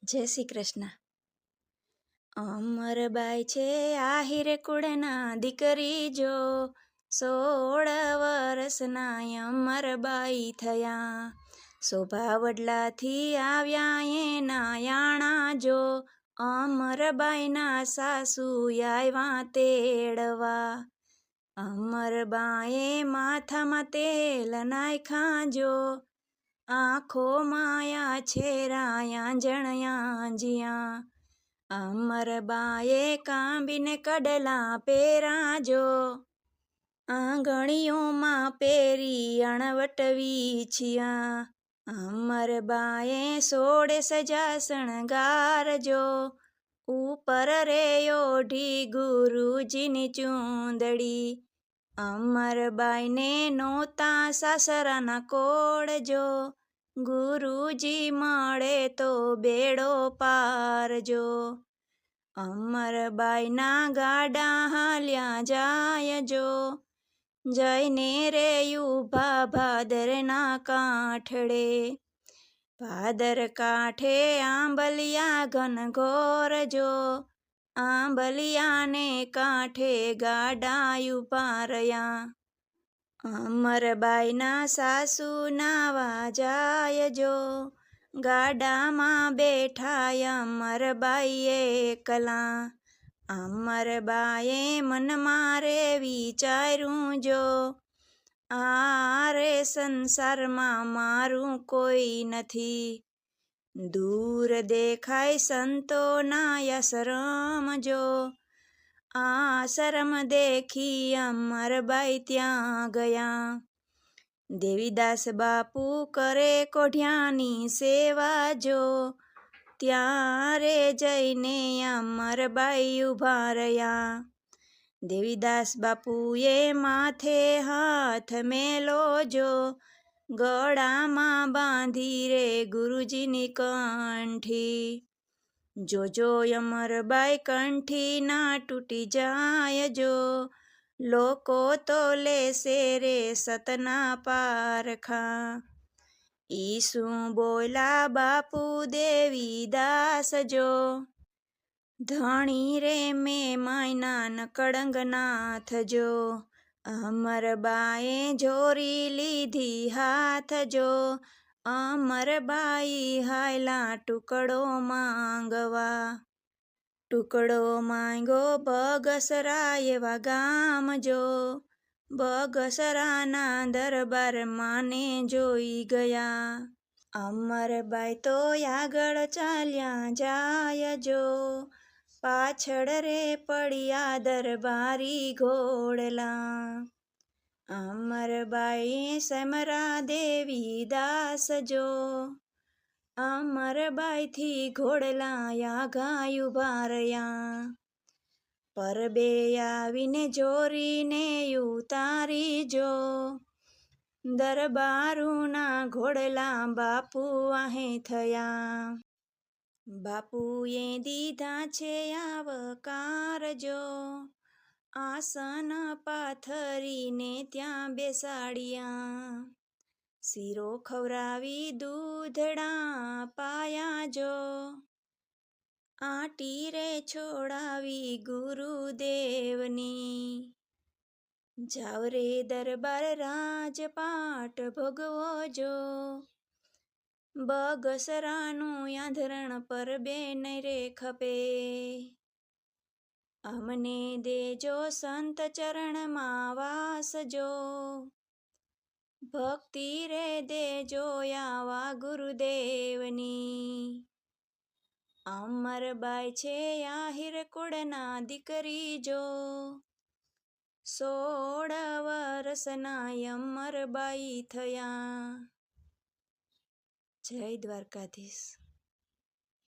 જય શ્રી કૃષ્ણ. અમરબાઈ છે આહિર કુળના દીકરી જો, 16 વર્ષના અમરબાઈ થયા. શોભા વડલાથી આવ્યા એના યાણા જો, અમરબાઈના સાસુ આવ્યા તેડવા. અમરબાએ માથામાં તેલ નાખ્યા જો, આંખો માયા છેરાયા જણ્યા. અમરબાએ કાંબીને કડલા પહેરાજો, આંગળીઓમાં પહેરી અણવટવી છિયા. અમરબાએ 16 સજા શણગારજો, ઉપર રે ઓઢી ગુરુજીની ચૂંદડી. અમરબાઈને નહોતા સાસરાના કોળજો, ગુરુજી મળે તો બેડો પારજો. અમરબાઈના ગાડા હાલ્યા જાય જો, જઈને રે ઊભા ભાદરના કાંઠડે. ભાદર કાંઠે આંબલિયા ઘનઘોર જો, આંબલિયાને કાંઠે ગાડા ઊભા રહ્યા. અમરબાઈના સાસુ નાવા જાય જો, ગાડામાં બેઠા અમરબાઈ એકલા. અમરબાએ મનમાં રે વિચાર્યું જો, આ રે સંસારમાં મારું કોઈ નથી. દૂર દેખાય સંતોના આશ્રમ જો, આશ્રમ દેખી અમરબાઈ ત્યાં ગયા. દેવીદાસ બાપુ કરે કોઢિયાની સેવા જો, ત્યાં રે જઈને અમરબાઈ ઊભા રહ્યા. દેવીદાસ બાપુએ માથે હાથ મેલો જો, ગળામાં બાંધી રે ગુરુજીની કંઠી. જોજો અમરબાઈ કંઠી ના તૂટી જાય જો, લોકો તો લેશે રે સતના પારખા. ઈ શું બોલા બાપુ દેવીદાસ જો, ધણી રે મેં માયના નકળંગનાથ જો. અમરબાએ જોરી લીધી હાથ જો, અમરબાઈ હાયલા ટુકડો માંગવા. ટુકડો માંગ્યો બગસરા એવા ગામ જો, બગસરાના દરબારમાં ને જોઈ ગયા. અમરબાઈ તો આગળ ચાલ્યા જાય જો, પાછળ રે પડ્યા દરબારી ઘોડલા. અમરબાઈ સમરા દેવીદાસ જો, અમરબાઈથી ઘોડલા આઘા ઊભા રહ્યા. પરબે આવીને જોરીને ઉતારી જો, દરબારુના ઘોડલા બાપુ આહે થયા. બાપુએ દીધા છે આવકાર જો, આસન પાથરીને ત્યાં બેસાડ્યા. શીરો ખવરાવી દૂધડા પાયા જો, આટી રે છોડાવી ગુરુદેવની. જાવ રે દરબાર રાજપાટ ભોગવો જો, બગસરાનું આંધરણ પર બેન રે ખપે. અમને દેજો સંત ચરણમાં વાસ જો, ભક્તિ રે દેજો આવા ગુરુદેવની. અમરબાઈ છે આહિર કુળના દીકરી જો, 16 વર્ષના અમરબાઈ થયા. જય દ્વારકાધીશ.